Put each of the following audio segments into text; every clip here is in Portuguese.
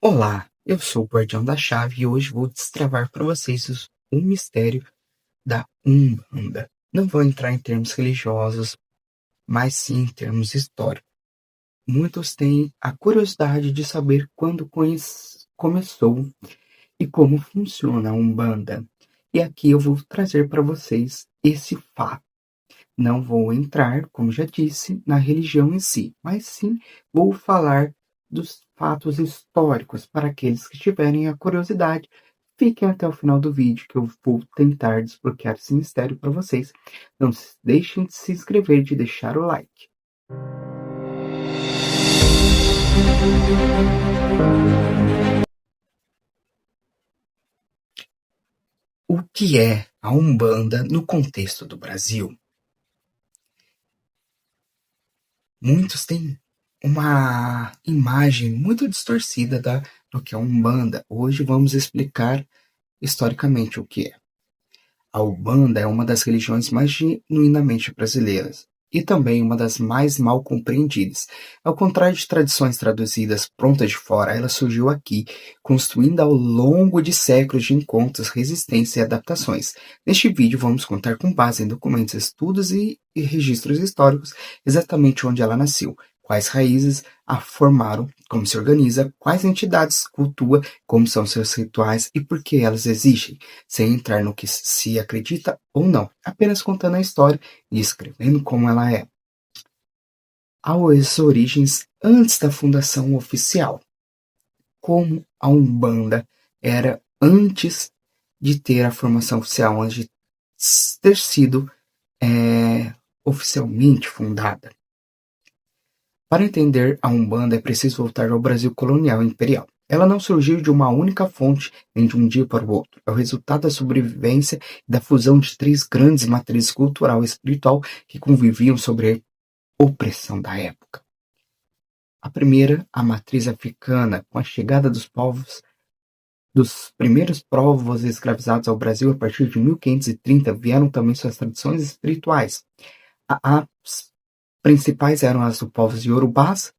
Olá, eu sou o Guardião da Chave e hoje vou destravar para vocês o mistério da Umbanda. Não vou entrar em termos religiosos, mas sim em termos históricos. Muitos têm a curiosidade de saber quando começou e como funciona a Umbanda. E aqui eu vou trazer para vocês esse fato. Não vou entrar, como já disse, na religião em si, mas sim vou falar dos fatos históricos para aqueles que tiverem a curiosidade. Fiquem até o final do vídeo que eu vou tentar desbloquear esse mistério para vocês. Não deixem de se inscrever e de deixar o like. O que é a Umbanda no contexto do Brasil? Muitos têm uma imagem muito distorcida do que é a Umbanda. Hoje vamos explicar historicamente o que é. A Umbanda é uma das religiões mais genuinamente brasileiras e também uma das mais mal compreendidas. Ao contrário de tradições traduzidas prontas de fora, ela surgiu aqui, construindo ao longo de séculos de encontros, resistência e adaptações. Neste vídeo vamos contar com base em documentos, estudos e registros históricos exatamente onde ela nasceu, quais raízes a formaram, como se organiza, quais entidades cultua, como são seus rituais e por que elas existem, sem entrar no que se acredita ou não, apenas contando a história e escrevendo como ela é. As origens antes da fundação oficial. Como a Umbanda era antes de ter a formação oficial, antes de ter sido oficialmente fundada. Para entender a Umbanda é preciso voltar ao Brasil colonial e imperial. Ela não surgiu de uma única fonte, nem de um dia para o outro. É o resultado da sobrevivência e da fusão de três grandes matrizes cultural e espiritual que conviviam sobre a opressão da época. A primeira, a matriz africana, com a chegada dos primeiros povos escravizados ao Brasil a partir de 1530, vieram também suas tradições espirituais. As principais eram as do povos iorubás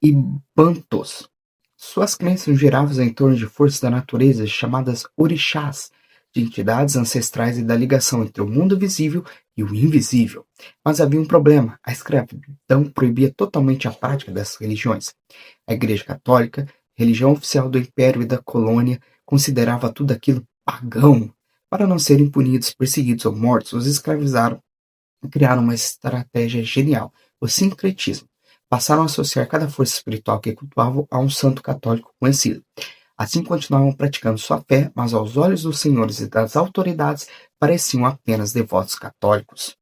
e bantus. Suas crenças giravam em torno de forças da natureza chamadas orixás, de entidades ancestrais e da ligação entre o mundo visível e o invisível. Mas havia um problema: a escravidão proibia totalmente a prática dessas religiões. A Igreja Católica, religião oficial do Império e da colônia, considerava tudo aquilo pagão. Para não serem punidos, perseguidos ou mortos, os escravizaram e criaram uma estratégia genial: o sincretismo. Passaram a associar cada força espiritual que cultuavam a um santo católico conhecido. Assim continuavam praticando sua fé, mas aos olhos dos senhores e das autoridades pareciam apenas devotos católicos.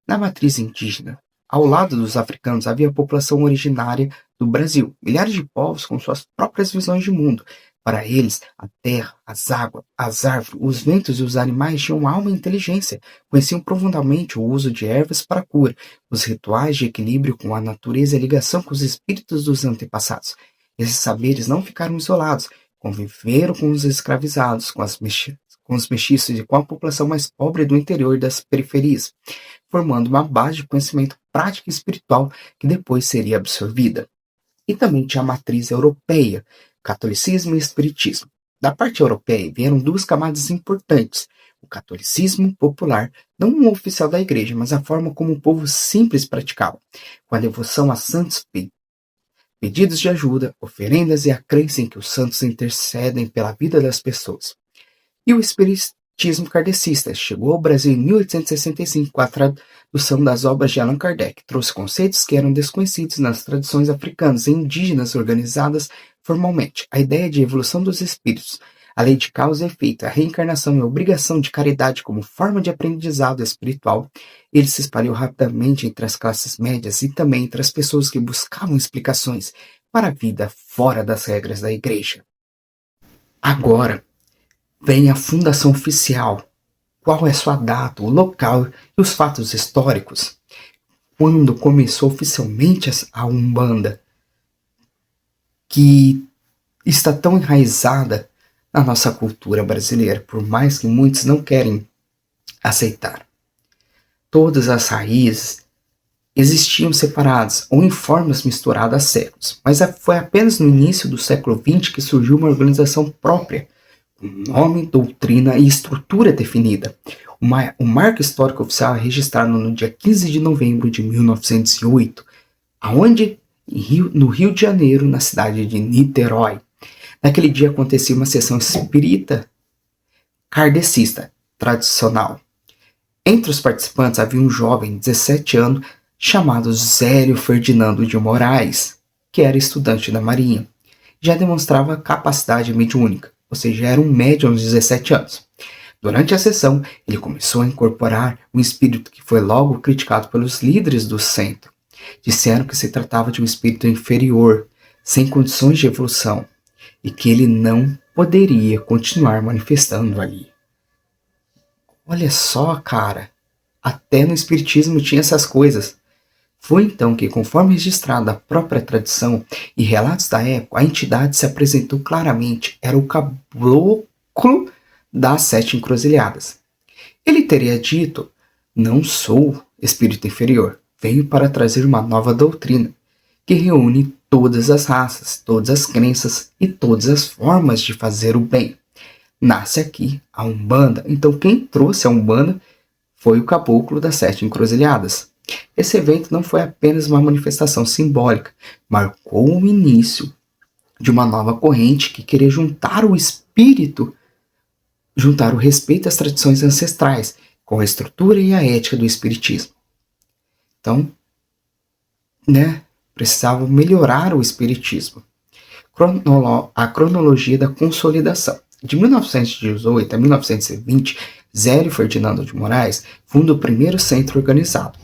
Na matriz indígena, ao lado dos africanos havia a população originária do Brasil, milhares de povos com suas próprias visões de mundo. Para eles, a terra, as águas, as árvores, os ventos e os animais tinham alma e inteligência, conheciam profundamente o uso de ervas para a cura, os rituais de equilíbrio com a natureza e a ligação com os espíritos dos antepassados. Esses saberes não ficaram isolados, conviveram com os escravizados, com os mestiços e com a população mais pobre do interior e das periferias, formando uma base de conhecimento prático e espiritual que depois seria absorvida. E também tinha a matriz europeia, catolicismo e espiritismo. Da parte europeia vieram duas camadas importantes: o catolicismo popular, não um oficial da igreja, mas a forma como o povo simples praticava, com a devoção a santos, pedidos de ajuda, oferendas e a crença em que os santos intercedem pela vida das pessoas. E o espiritismo kardecista chegou ao Brasil em 1865 com a tradução das obras de Allan Kardec. Trouxe conceitos que eram desconhecidos nas tradições africanas e indígenas organizadas formalmente: a ideia de evolução dos espíritos, a lei de causa e efeito, a reencarnação e a obrigação de caridade como forma de aprendizado espiritual. Ele se espalhou rapidamente entre as classes médias e também entre as pessoas que buscavam explicações para a vida fora das regras da igreja. Agora vem a fundação oficial. Qual é sua data, o local e os fatos históricos? Quando começou oficialmente a Umbanda, que está tão enraizada na nossa cultura brasileira, por mais que muitos não querem aceitar. Todas as raízes existiam separadas ou em formas misturadas há séculos, mas foi apenas no início do século XX que surgiu uma organização própria, com nome, doutrina e estrutura definida. O marco histórico oficial é registrado no dia 15 de novembro de 1908, aonde? No Rio de Janeiro, na cidade de Niterói. Naquele dia acontecia uma sessão espírita kardecista tradicional. Entre os participantes havia um jovem de 17 anos chamado Zélio Ferdinando de Moraes, que era estudante da Marinha. Já demonstrava capacidade mediúnica, ou seja, era um médium aos 17 anos. Durante a sessão, ele começou a incorporar um espírito que foi logo criticado pelos líderes do centro. Disseram que se tratava de um espírito inferior, sem condições de evolução, e que ele não poderia continuar manifestando ali. Olha só, cara, até no espiritismo tinha essas coisas. Foi então que, conforme registrado a própria tradição e relatos da época, a entidade se apresentou claramente, era o caboclo das 7 encruzilhadas. Ele teria dito: não sou espírito inferior, venho para trazer uma nova doutrina, que reúne todas as raças, todas as crenças e todas as formas de fazer o bem. Nasce aqui a Umbanda. Então quem trouxe a Umbanda foi o caboclo das 7 encruzilhadas. Esse evento não foi apenas uma manifestação simbólica, marcou o início de uma nova corrente que queria juntar o espírito, juntar o respeito às tradições ancestrais com a estrutura e a ética do espiritismo. Então, precisava melhorar o espiritismo. A cronologia da consolidação. De 1918 a 1920, Zélio Ferdinando de Moraes funda o primeiro centro organizado,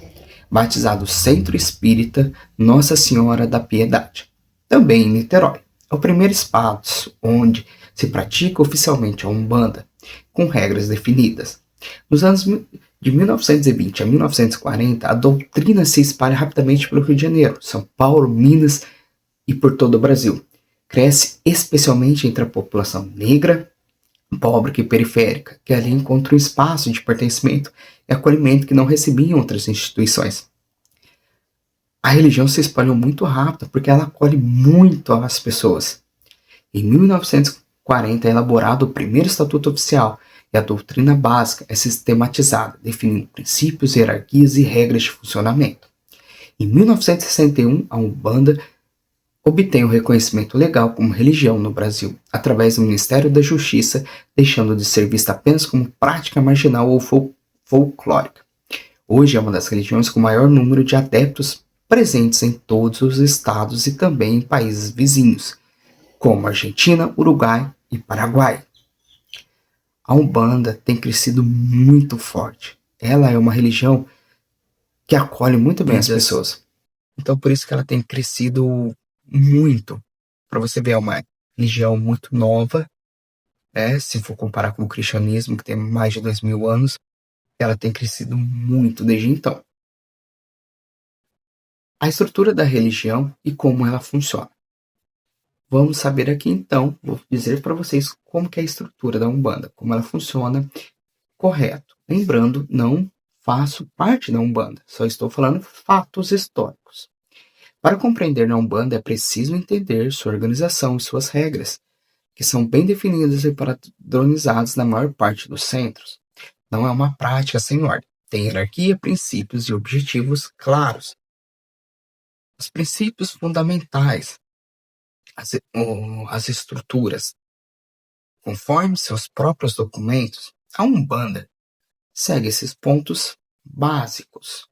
batizado Centro Espírita Nossa Senhora da Piedade, também em Niterói. É o primeiro espaço onde se pratica oficialmente a Umbanda, com regras definidas. Nos anos de 1920 a 1940, a doutrina se espalha rapidamente pelo Rio de Janeiro, São Paulo, Minas e por todo o Brasil. Cresce especialmente entre a população negra, pobre e periférica, que ali encontra um espaço de pertencimento e acolhimento que não recebiam outras instituições. A religião se espalhou muito rápido porque ela acolhe muito as pessoas. Em 1940 é elaborado o primeiro estatuto oficial e a doutrina básica é sistematizada, definindo princípios, hierarquias e regras de funcionamento. Em 1961, a Umbanda obtém o reconhecimento legal como religião no Brasil, através do Ministério da Justiça, deixando de ser vista apenas como prática marginal ou folclórica. Hoje é uma das religiões com maior número de adeptos presentes em todos os estados e também em países vizinhos, como Argentina, Uruguai e Paraguai. A Umbanda tem crescido muito forte. Ela é uma religião que acolhe muito bem as pessoas. Então, por isso que ela tem crescido muito. Para você ver, é uma religião muito nova, se for comparar com o cristianismo, que tem mais de 2000 anos, ela tem crescido muito desde então. A estrutura da religião e como ela funciona. Vamos saber aqui então, vou dizer para vocês como que é a estrutura da Umbanda, como ela funciona correto. Lembrando, não faço parte da Umbanda, só estou falando fatos históricos. Para compreender a Umbanda é preciso entender sua organização e suas regras, que são bem definidas e padronizadas na maior parte dos centros. Não é uma prática sem ordem. Tem hierarquia, princípios e objetivos claros. Os princípios fundamentais, as estruturas. Conforme seus próprios documentos, a Umbanda segue esses pontos básicos.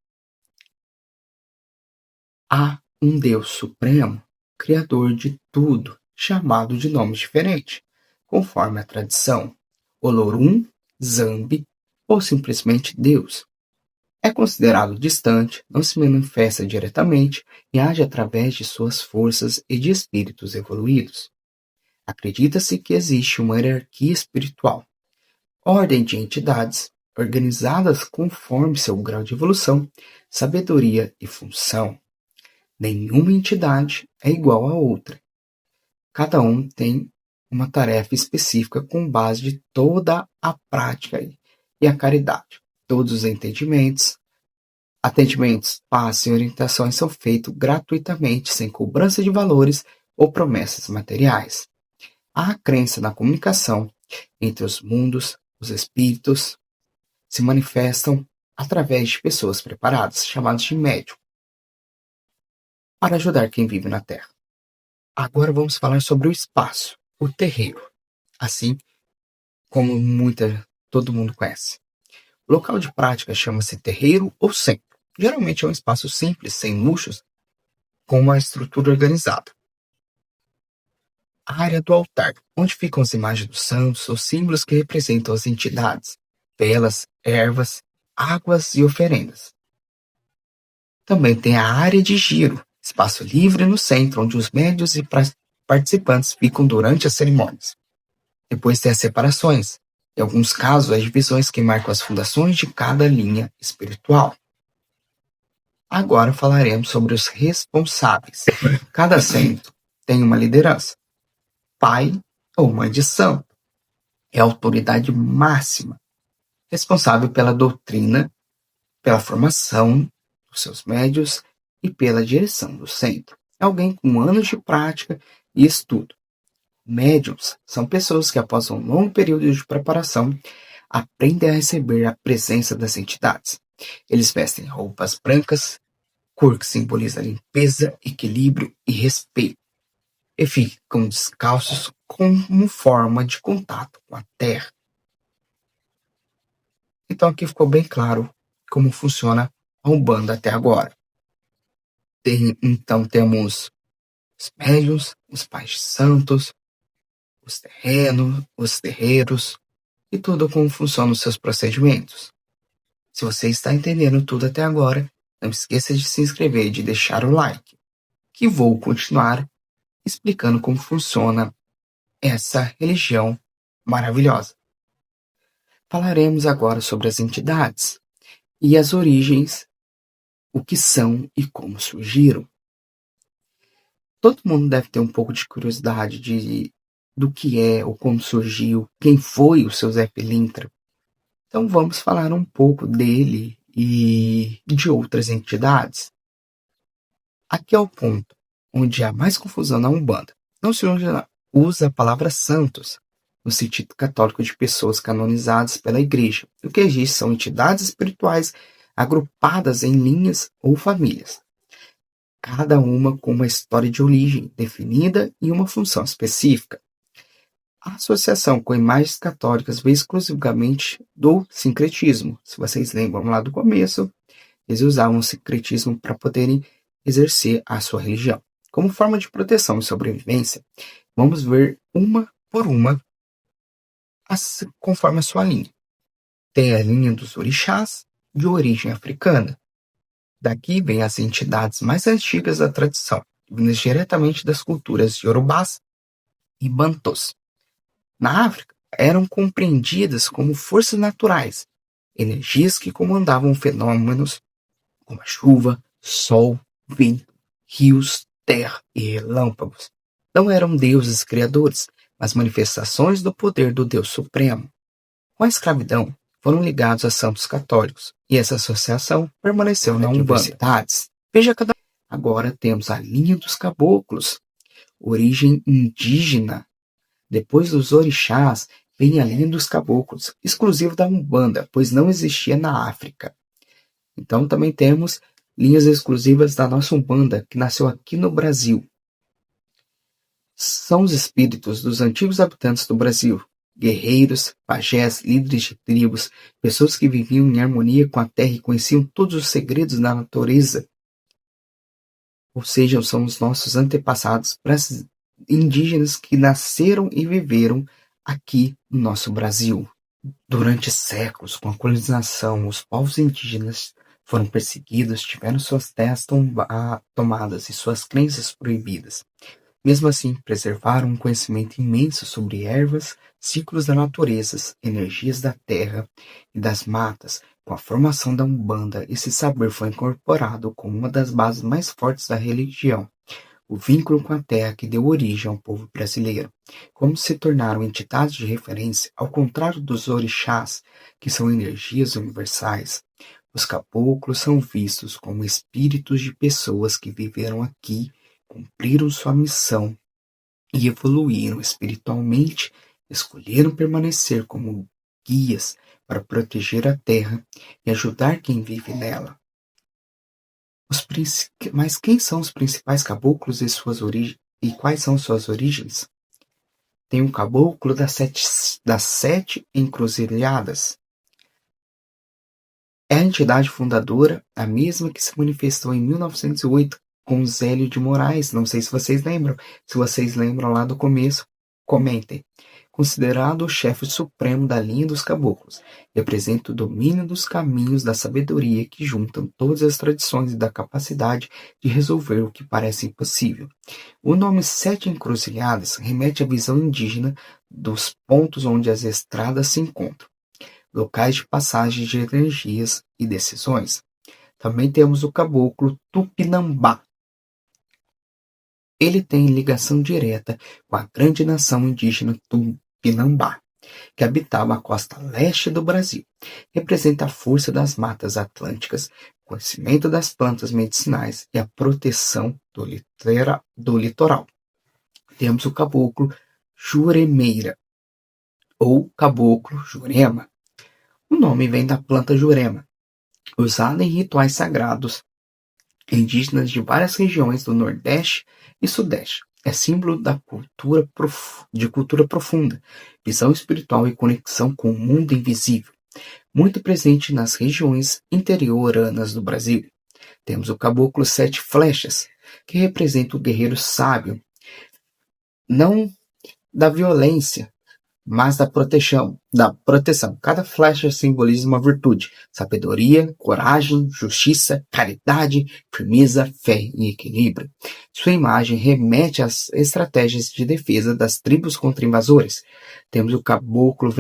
Há um Deus Supremo, Criador de tudo, chamado de nomes diferentes, conforme a tradição, Olorum, Zambi ou simplesmente Deus. É considerado distante, não se manifesta diretamente e age através de suas forças e de espíritos evoluídos. Acredita-se que existe uma hierarquia espiritual, ordem de entidades organizadas conforme seu grau de evolução, sabedoria e função. Nenhuma entidade é igual a outra. Cada um tem uma tarefa específica com base de toda a prática e a caridade, todos os entendimentos, Atendimentos, passe e orientações são feitos gratuitamente, sem cobrança de valores ou promessas materiais. Há a crença na comunicação entre os mundos, os espíritos se manifestam através de pessoas preparadas, chamadas de médium, para ajudar quem vive na Terra. Agora vamos falar sobre o espaço, o terreiro, assim como todo mundo conhece. O local de prática chama-se terreiro ou centro. Geralmente é um espaço simples, sem luxos, com uma estrutura organizada. A área do altar, onde ficam as imagens dos santos ou símbolos que representam as entidades, velas, ervas, águas e oferendas. Também tem a área de giro, espaço livre no centro, onde os médiuns e participantes ficam durante as cerimônias. Depois tem as separações, em alguns casos as divisões que marcam as fundações de cada linha espiritual. Agora falaremos sobre os responsáveis. Cada centro tem uma liderança. Pai ou mãe de santo é a autoridade máxima, responsável pela doutrina, pela formação dos seus médios e pela direção do centro. É alguém com anos de prática e estudo. Médiuns são pessoas que, após um longo período de preparação, aprendem a receber a presença das entidades. Eles vestem roupas brancas, cor que simboliza limpeza, equilíbrio e respeito, e ficam descalços como forma de contato com a terra. Então aqui ficou bem claro como funciona a Umbanda até agora. Então temos os médiuns, os pais de santos, os terreiros e tudo como funcionam os seus procedimentos. Se você está entendendo tudo até agora, não esqueça de se inscrever e de deixar o like, que vou continuar explicando como funciona essa religião maravilhosa. Falaremos agora sobre as entidades e as origens, o que são e como surgiram. Todo mundo deve ter um pouco de curiosidade do que é ou como surgiu, quem foi o seu Zé Pilintra. Então vamos falar um pouco dele e de outras entidades. Aqui é o ponto onde há mais confusão na Umbanda. Não se usa a palavra santos no sentido católico de pessoas canonizadas pela Igreja. O que existe são entidades espirituais agrupadas em linhas ou famílias, cada uma com uma história de origem definida e uma função específica. A associação com imagens católicas veio exclusivamente do sincretismo. Se vocês lembram lá do começo, eles usavam o sincretismo para poderem exercer a sua religião. Como forma de proteção e sobrevivência, vamos ver uma por uma, conforme a sua linha. Tem a linha dos orixás, de origem africana. Daqui vêm as entidades mais antigas da tradição, vindas diretamente das culturas iorubás e bantus. Na África, eram compreendidas como forças naturais, energias que comandavam fenômenos como a chuva, sol, vento, rios, terra e relâmpagos. Não eram deuses criadores, mas manifestações do poder do Deus Supremo. Com a escravidão, foram ligados a santos católicos, e essa associação permaneceu na Umbanda. Agora temos a linha dos caboclos, origem indígena. Depois dos orixás, vem a linha dos caboclos, exclusivo da Umbanda, pois não existia na África. Então também temos linhas exclusivas da nossa Umbanda, que nasceu aqui no Brasil. São os espíritos dos antigos habitantes do Brasil, guerreiros, pajés, líderes de tribos, pessoas que viviam em harmonia com a terra e conheciam todos os segredos da natureza. Ou seja, são os nossos antepassados indígenas que nasceram e viveram aqui no nosso Brasil. Durante séculos, com a colonização, os povos indígenas foram perseguidos, tiveram suas terras tomadas e suas crenças proibidas. Mesmo assim, preservaram um conhecimento imenso sobre ervas, ciclos da natureza, energias da terra e das matas. Com a formação da Umbanda, esse saber foi incorporado como uma das bases mais fortes da religião, o vínculo com a terra que deu origem ao povo brasileiro. Como se tornaram entidades de referência, ao contrário dos orixás, que são energias universais, Os caboclos são vistos como espíritos de pessoas que viveram aqui, cumpriram sua missão e evoluíram espiritualmente, escolheram permanecer como guias para proteger a terra e ajudar quem vive nela. Mas quem são os principais caboclos e quais são suas origens? Tem o caboclo das sete encruzilhadas. É a entidade fundadora, a mesma que se manifestou em 1908 com Zélio de Moraes. Não sei se vocês lembram. Se vocês lembram lá do começo, comentem. Considerado o chefe supremo da linha dos caboclos, representa o domínio dos caminhos da sabedoria que juntam todas as tradições e da capacidade de resolver o que parece impossível. O nome Sete Encruzilhadas remete à visão indígena dos pontos onde as estradas se encontram, locais de passagem de energias e decisões. Também temos o caboclo Tupinambá. Ele tem ligação direta com a grande nação indígena Tupinambá, que habitava a costa leste do Brasil. Representa a força das matas atlânticas, o conhecimento das plantas medicinais e a proteção do litoral. Temos o caboclo Juremeira, ou caboclo Jurema. O nome vem da planta jurema, usada em rituais sagrados indígenas de várias regiões do Nordeste e Sudeste. É símbolo de cultura profunda, visão espiritual e conexão com o mundo invisível, muito presente nas regiões interioranas do Brasil. Temos o caboclo Sete Flechas, que representa o guerreiro sábio, não da violência, mas da proteção. Cada flecha simboliza uma virtude: sabedoria, coragem, justiça, caridade, firmeza, fé e equilíbrio. Sua imagem remete às estratégias de defesa das tribos contra invasores. Temos o caboclo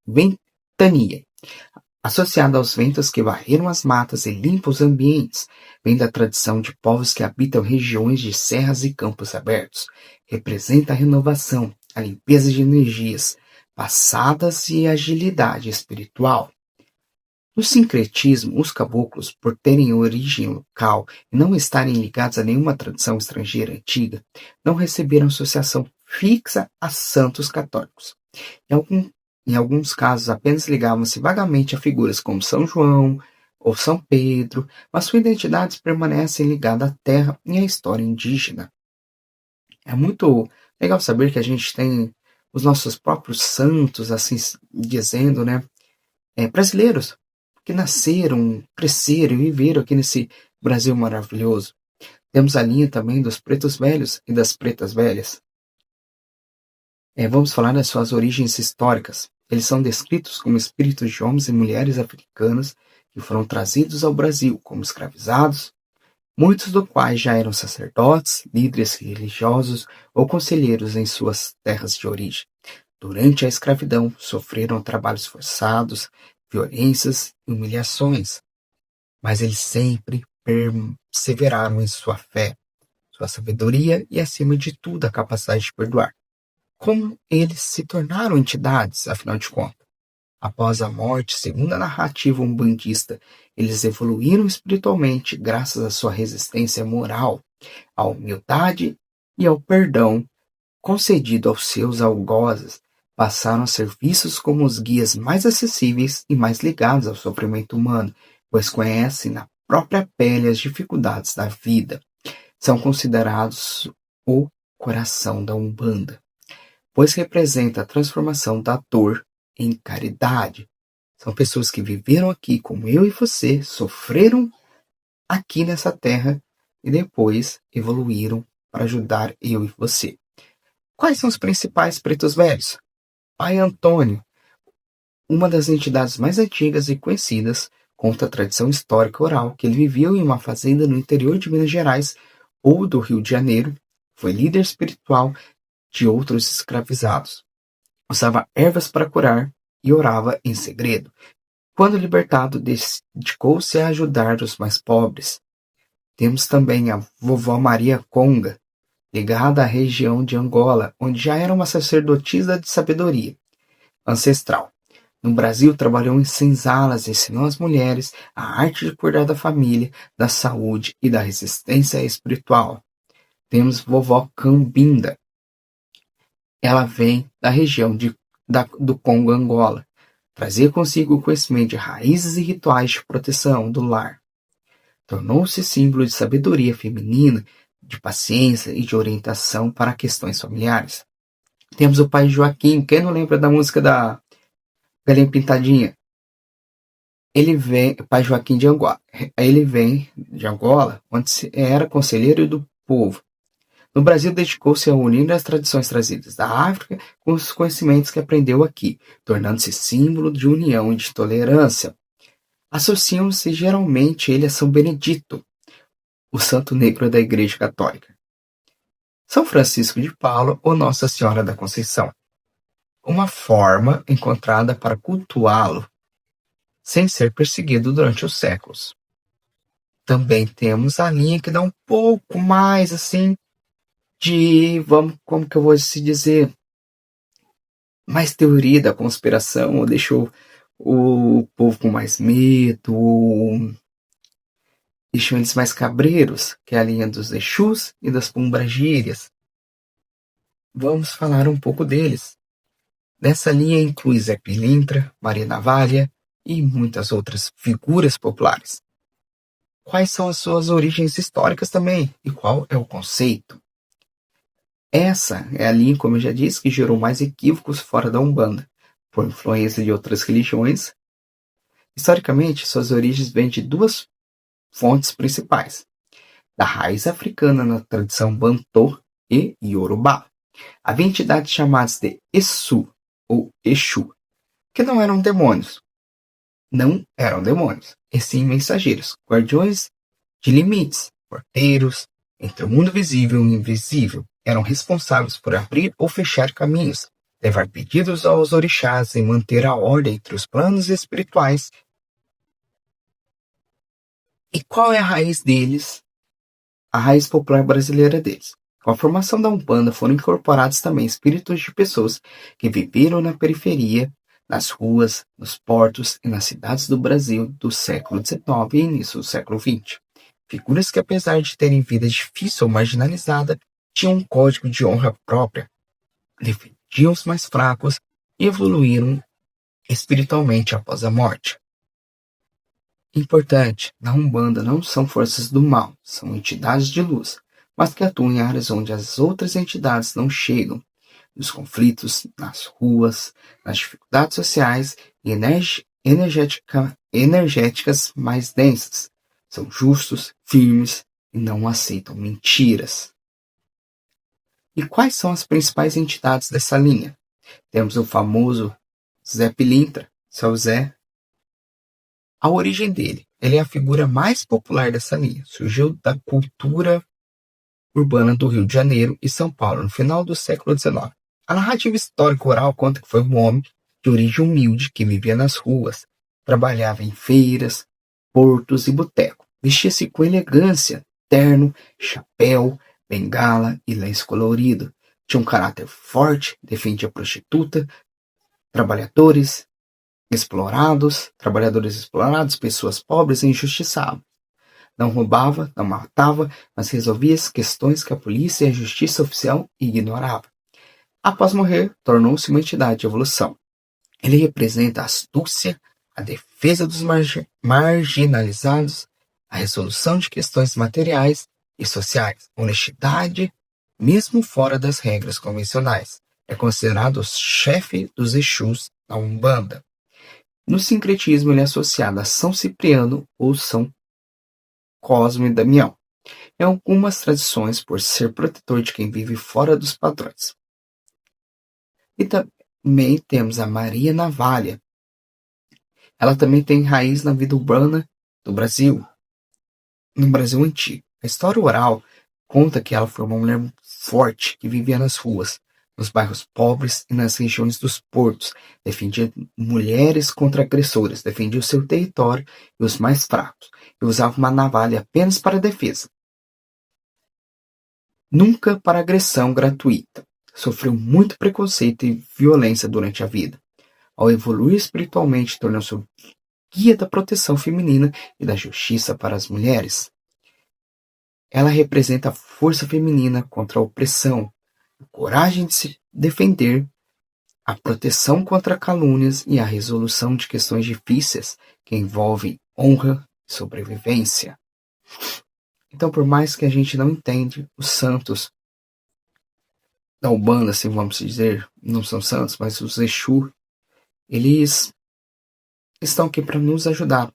Ventania, associado aos ventos que varreram as matas e limpam os ambientes. Vem da tradição de povos que habitam regiões de serras e campos abertos. Representa a renovação, a limpeza de energias passadas e agilidade espiritual. No sincretismo, os caboclos, por terem origem local e não estarem ligados a nenhuma tradição estrangeira antiga, não receberam associação fixa a santos católicos. Em alguns casos, apenas ligavam-se vagamente a figuras como São João ou São Pedro, mas suas identidades permanecem ligadas à terra e à história indígena. É muito legal saber que a gente tem os nossos próprios santos, assim dizendo, né? Brasileiros que nasceram, cresceram e viveram aqui nesse Brasil maravilhoso. Temos a linha também dos pretos velhos e das pretas velhas. Vamos falar das suas origens históricas. Eles são descritos como espíritos de homens e mulheres africanos que foram trazidos ao Brasil como escravizados, muitos dos quais já eram sacerdotes, líderes religiosos ou conselheiros em suas terras de origem. Durante a escravidão, sofreram trabalhos forçados, violências e humilhações, mas eles sempre perseveraram em sua fé, sua sabedoria e, acima de tudo, a capacidade de perdoar. Como eles se tornaram entidades, afinal de contas? Após a morte, segundo a narrativa umbandista, eles evoluíram espiritualmente graças à sua resistência moral, à humildade e ao perdão concedido aos seus algozes. Passaram a ser vistos como os guias mais acessíveis e mais ligados ao sofrimento humano, pois conhecem na própria pele as dificuldades da vida. São considerados o coração da Umbanda, pois representa a transformação da dor em caridade. São pessoas que viveram aqui como eu e você, sofreram aqui nessa terra e depois evoluíram para ajudar eu e você. Quais são os principais pretos velhos? Pai Antônio, uma das entidades mais antigas e conhecidas, conta a tradição histórica oral que ele viveu em uma fazenda no interior de Minas Gerais ou do Rio de Janeiro. Foi líder espiritual de outros escravizados. Usava ervas para curar e orava em segredo. Quando libertado, dedicou-se a ajudar os mais pobres. Temos também a vovó Maria Conga, ligada à região de Angola, onde já era uma sacerdotisa de sabedoria ancestral. No Brasil, trabalhou em senzalas, ensinou às mulheres a arte de cuidar da família, da saúde e da resistência espiritual. Temos vovó Cambinda. Ela vem da região do Congo, Angola. Trazia consigo o conhecimento de raízes e rituais de proteção do lar. Tornou-se símbolo de sabedoria feminina, de paciência e de orientação para questões familiares. Temos o pai Joaquim. Quem não lembra da música da Galinha Pintadinha? Pai Joaquim de Angola. Ele vem de Angola, onde era conselheiro do povo. No Brasil, dedicou-se a unir as tradições trazidas da África com os conhecimentos que aprendeu aqui, tornando-se símbolo de união e de tolerância. Associam-se geralmente ele a São Benedito, o santo negro da Igreja Católica. São Francisco de Paula ou Nossa Senhora da Conceição. Uma forma encontrada para cultuá-lo, sem ser perseguido durante os séculos. Também temos a linha que dá um pouco mais, assim, como que eu vou se dizer, mais teoria da conspiração, ou deixou o povo com mais medo, ou deixou eles mais cabreiros, que é a linha dos Exus e das Pombragírias. Vamos falar um pouco deles. Nessa linha inclui Zé Pilintra, Maria Navalha e muitas outras figuras populares. Quais são as suas origens históricas também? E qual é o conceito? Essa é a linha, como eu já disse, que gerou mais equívocos fora da Umbanda, por influência de outras religiões. Historicamente, suas origens vêm de duas fontes principais: da raiz africana na tradição Banto e Yorubá. Havia entidades chamadas de Essu, ou Exu, que não eram demônios, e sim mensageiros, guardiões de limites, porteiros, entre o mundo visível e o invisível. Eram responsáveis por abrir ou fechar caminhos, levar pedidos aos orixás e manter a ordem entre os planos espirituais. E qual é a raiz deles? A raiz popular brasileira deles. Com a formação da Umbanda foram incorporados também espíritos de pessoas que viveram na periferia, nas ruas, nos portos e nas cidades do Brasil do século XIX e início do século XX. Figuras que, apesar de terem vida difícil ou marginalizada, tinham um código de honra própria, defendiam os mais fracos e evoluíram espiritualmente após a morte. Importante, na Umbanda não são forças do mal, são entidades de luz, mas que atuam em áreas onde as outras entidades não chegam, nos conflitos, nas ruas, nas dificuldades sociais e energéticas mais densas. São justos, firmes e não aceitam mentiras. E quais são as principais entidades dessa linha? Temos o famoso Zé Pilintra, seu Zé. A origem dele, ele é a figura mais popular dessa linha. Surgiu da cultura urbana do Rio de Janeiro e São Paulo no final do século XIX. A narrativa histórica oral conta que foi um homem de origem humilde que vivia nas ruas, trabalhava em feiras, portos e boteco. Vestia-se com elegância, terno, chapéu, bengala e lenço colorido. Tinha um caráter forte, defendia prostituta, trabalhadores explorados, pessoas pobres e injustiçadas. Não roubava, não matava, mas resolvia as questões que a polícia e a justiça oficial ignoravam. Após morrer, tornou-se uma entidade de evolução. Ele representa a astúcia, a defesa dos marginalizados, a resolução de questões materiais e sociais, honestidade, mesmo fora das regras convencionais. É considerado o chefe dos Exus na Umbanda. No sincretismo, ele é associado a São Cipriano ou São Cosme e Damião, em algumas tradições por ser protetor de quem vive fora dos padrões. E também temos a Maria Navalha. Ela também tem raiz na vida urbana do Brasil, no Brasil antigo. A história oral conta que ela foi uma mulher forte que vivia nas ruas, nos bairros pobres e nas regiões dos portos, defendia mulheres contra agressores, defendia o seu território e os mais fracos, e usava uma navalha apenas para defesa, nunca para agressão gratuita. Sofreu muito preconceito e violência durante a vida. ao evoluir espiritualmente, tornou-se o guia da proteção feminina e da justiça para as mulheres. Ela representa a força feminina contra a opressão, a coragem de se defender, a proteção contra calúnias e a resolução de questões difíceis que envolvem honra e sobrevivência. Então, por mais que a gente não entenda, os santos da Umbanda, assim vamos dizer, não são santos, mas os Exu, eles estão aqui para nos ajudar.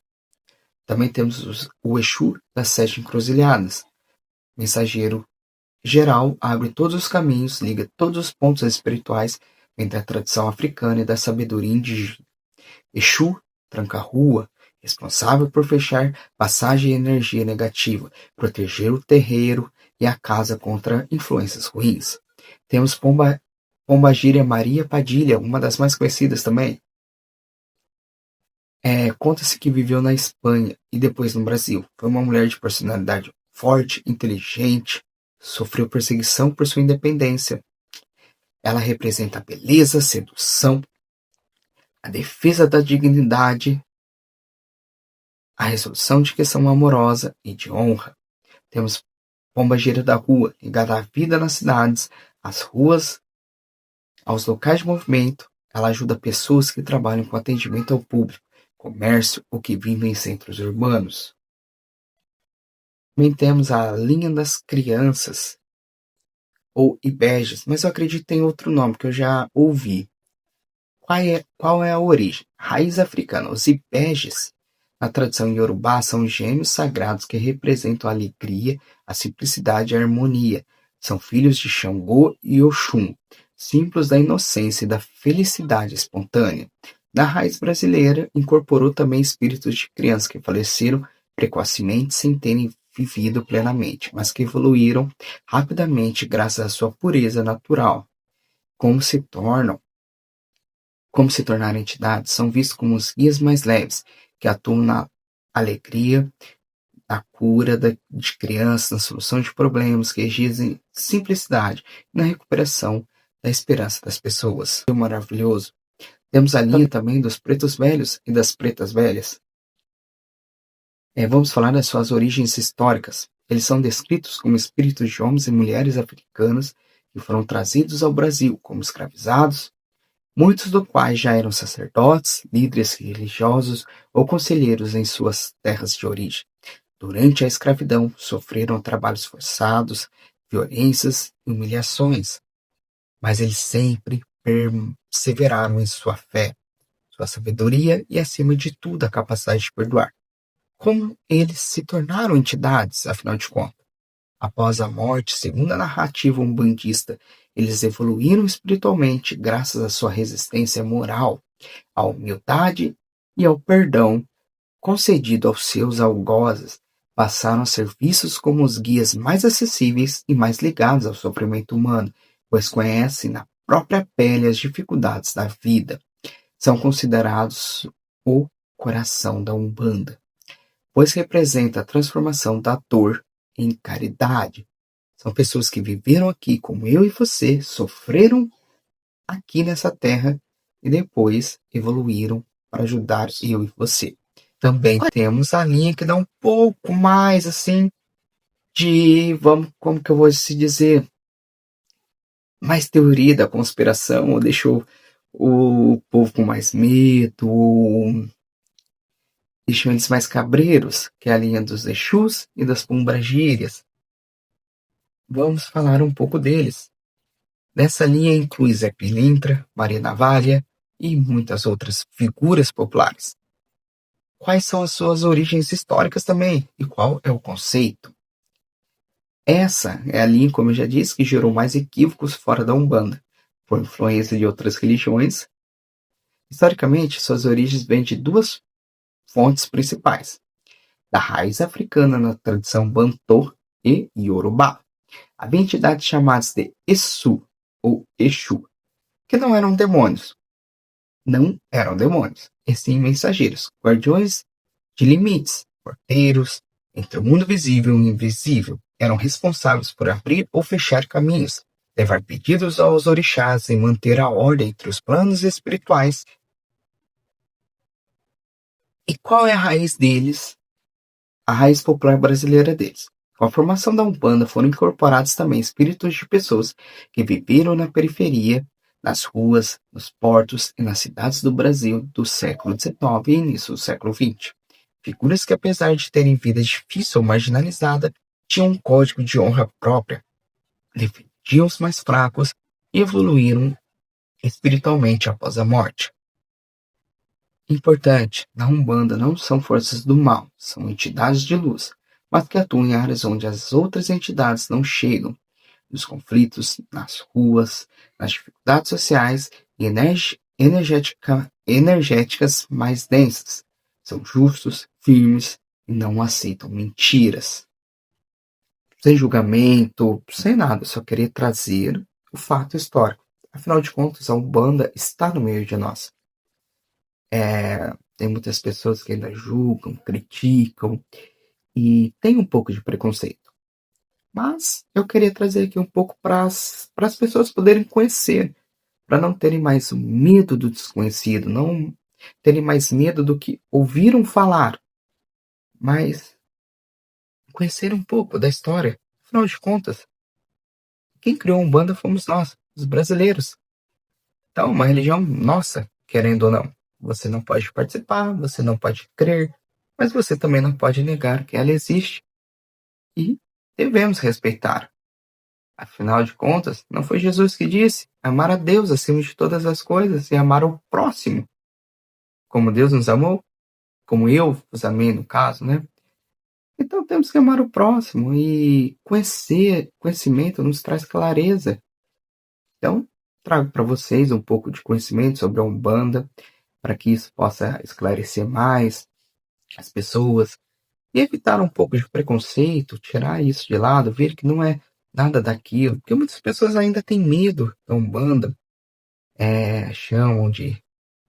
Também temos o Exu das 7 encruzilhadas. Mensageiro geral, abre todos os caminhos, liga todos os pontos espirituais entre a tradição africana e da sabedoria indígena. Exu, tranca-rua, responsável por fechar passagem e energia negativa, proteger o terreiro e a casa contra influências ruins. Temos Pombagira Maria Padilha, uma das mais conhecidas também. Conta-se que viveu na Espanha e depois no Brasil. Foi uma mulher de personalidade forte, inteligente, sofreu perseguição por sua independência. Ela representa a beleza, a sedução, a defesa da dignidade, a resolução de questão amorosa e de honra. Temos Pombagira da Rua, ligada à vida nas cidades, às ruas, aos locais de movimento. Ela ajuda pessoas que trabalham com atendimento ao público, comércio ou que vivem em centros urbanos. Também temos a linha das crianças, ou Ibejes, mas eu acredito que tem outro nome que eu já ouvi. Qual é a origem? Raiz africana. Os Ibejes, na tradição iorubá, são gêmeos sagrados que representam a alegria, a simplicidade e a harmonia. São filhos de Xangô e Oxum, símbolos da inocência e da felicidade espontânea. Na raiz brasileira, incorporou também espíritos de crianças que faleceram precocemente sem terem vivido plenamente, mas que evoluíram rapidamente graças à sua pureza natural. Como se tornar entidades, são vistos como os guias mais leves, que atuam na alegria, na cura de crianças, na solução de problemas, que exigem simplicidade e na recuperação da esperança das pessoas. É maravilhoso. Temos a linha também dos pretos velhos e das pretas velhas. Vamos falar das suas origens históricas. Eles são descritos como espíritos de homens e mulheres africanos que foram trazidos ao Brasil como escravizados, muitos dos quais já eram sacerdotes, líderes religiosos ou conselheiros em suas terras de origem. Durante a escravidão, sofreram trabalhos forçados, violências e humilhações, mas eles sempre perseveraram em sua fé, sua sabedoria e, acima de tudo, a capacidade de perdoar. Como eles se tornaram entidades, afinal de contas? Após a morte, segundo a narrativa umbandista, eles evoluíram espiritualmente graças à sua resistência moral, à humildade e ao perdão concedido aos seus algozes. Passaram a ser vistos como os guias mais acessíveis e mais ligados ao sofrimento humano, pois conhecem na própria pele as dificuldades da vida. São considerados o coração da Umbanda, pois representa a transformação da dor em caridade. São pessoas que viveram aqui como eu e você, sofreram aqui nessa terra e depois evoluíram para ajudar eu e você. Também temos a linha que dá um pouco mais assim de, como que eu vou se dizer, mais teoria da conspiração, ou deixou o povo com mais medo, ou deixou eles mais cabreiros, que é a linha dos Exus e das Pombagírias. Vamos falar um pouco deles. Nessa linha inclui Zé Pilintra, Maria Navalha e muitas outras figuras populares. Quais são as suas origens históricas também? E qual é o conceito? Essa é a linha, como eu já disse, que gerou mais equívocos fora da Umbanda, por influência de outras religiões. Historicamente, suas origens vêm de duas fontes principais: da raiz africana na tradição Banto e Yorubá. Havia entidades chamadas de Essu, ou Exu, que não eram demônios, e sim mensageiros, guardiões de limites, porteiros entre o mundo visível e o invisível. Eram responsáveis por abrir ou fechar caminhos, levar pedidos aos orixás e manter a ordem entre os planos espirituais E qual é a raiz deles? A raiz popular brasileira deles. Com a formação da Umbanda foram incorporados também espíritos de pessoas que viveram na periferia, nas ruas, nos portos e nas cidades do Brasil do século XIX e início do século XX. Figuras que, apesar de terem vida difícil ou marginalizada, tinham um código de honra própria, defendiam os mais fracos e evoluíram espiritualmente após a morte. Importante, na Umbanda não são forças do mal, são entidades de luz, mas que atuam em áreas onde as outras entidades não chegam, nos conflitos, nas ruas, nas dificuldades sociais e energéticas mais densas. São justos, firmes e não aceitam mentiras. Sem julgamento, sem nada, só querer trazer o fato histórico. Afinal de contas, a Umbanda está no meio de nós. Tem muitas pessoas que ainda julgam, criticam e tem um pouco de preconceito. Mas eu queria trazer aqui um pouco para as pessoas poderem conhecer, para não terem mais medo do desconhecido, não terem mais medo do que ouviram falar, mas conhecer um pouco da história. Afinal de contas, quem criou a Umbanda fomos nós, os brasileiros. Então, uma religião nossa, querendo ou não. Você não pode participar, você não pode crer, mas você também não pode negar que ela existe. E devemos respeitar. Afinal de contas, não foi Jesus que disse amar a Deus acima de todas as coisas e amar o próximo, como Deus nos amou, como eu vos amei no caso, né? Então temos que amar o próximo e conhecimento nos traz clareza. Então, trago para vocês um pouco de conhecimento sobre a Umbanda, para que isso possa esclarecer mais as pessoas e evitar um pouco de preconceito, tirar isso de lado, ver que não é nada daquilo, porque muitas pessoas ainda têm medo da Umbanda, chamam de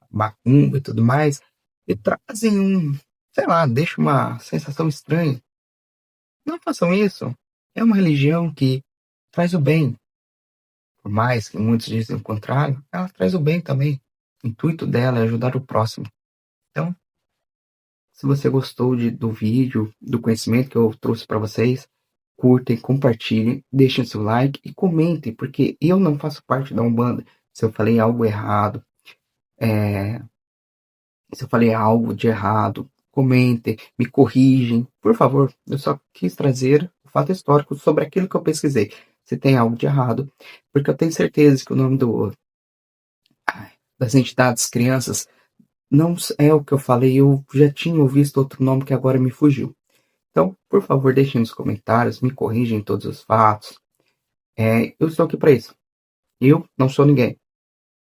macumba e tudo mais, e trazem sei lá, deixa uma sensação estranha. Não façam isso. É uma religião que traz o bem. Por mais que muitos dizem o contrário, ela traz o bem também. O intuito dela é ajudar o próximo. Então, se você gostou do vídeo, do conhecimento que eu trouxe para vocês, curtem, compartilhem, deixem seu like e comentem, porque eu não faço parte da Umbanda. Se eu falei algo errado, se eu falei algo de errado, comentem, me corrigem, por favor. Eu só quis trazer o fato histórico sobre aquilo que eu pesquisei. Se tem algo de errado, porque eu tenho certeza que o nome das entidades crianças não é o que eu falei, eu já tinha visto outro nome que agora me fugiu. Então, por favor, deixem nos comentários, me corrigem todos os fatos. Eu estou aqui para isso. Eu não sou ninguém.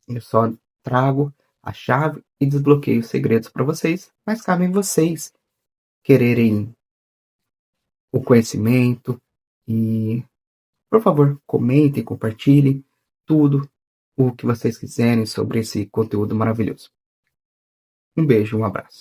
Eu só trago a chave e desbloqueio os segredos para vocês, mas cabem vocês quererem o conhecimento e, por favor, comentem, compartilhem tudo o que vocês quiserem sobre esse conteúdo maravilhoso. Um beijo, um abraço.